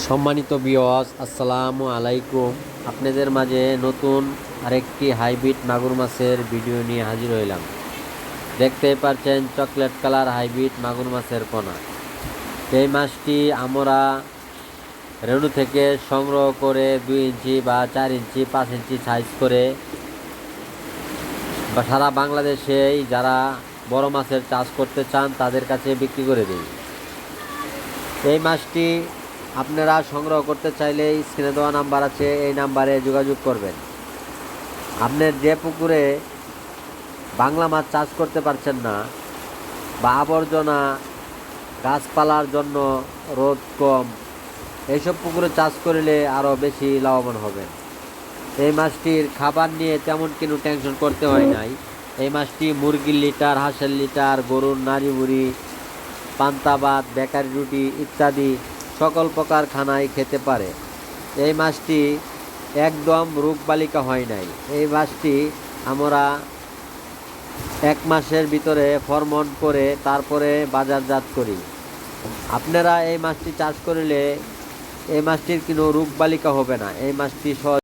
সম্মানিত ভিউয়ার্স, আসসালামু আলাইকুম। আপনাদের মাঝে নতুন আরেকটি হাইব্রিড মাগুর মাছের ভিডিও নিয়ে হাজির হইলাম। দেখতেই পাচ্ছেন চকলেট কালার হাইব্রিড মাগুর মাছের পোনা। এই মাছটি আমরা রেণু থেকে সংগ্রহ করে 2 ইঞ্চি বা 4 ইঞ্চি 5 ইঞ্চি সাইজ করে বা সারা বাংলাদেশেই যারা বড় মাছের চাষ করতে চান তাদের কাছে বিক্রি করে দিই। এই মাছটি আপনারা সংগ্রহ করতে চাইলে স্ক্রিনে দেওয়া নাম্বার আছে, এই নাম্বারে যোগাযোগ করবেন। আপনার যে পুকুরে বাংলা মাছ চাষ করতে পারছেন না বা আবর্জনা গাছপালার জন্য রোদ কম, এইসব পুকুরে চাষ করলে আরও বেশি লাভবান হবেন। এই মাছটির খাবার নিয়ে তেমন কোনো টেনশন করতে হয় নাই। এই মাছটি মুরগির লিটার, হাঁসের লিটার, গরুর নাড়ি বুড়ি, পান্তা ভাত, বেকারি রুটি ইত্যাদি সকল প্রকার খানাই খেতে পারে। এই মাছটি একদম রোগবালিকা হয় নাই। এই মাছটি আমরা 1 মাসের ভিতরে ফরমন্ট করে তারপরে বাজারজাত করি। আপনারা এই মাছটি চাষ করলে এই মাছটির কোনো রোগবালিকা হবে না। এই মাছটি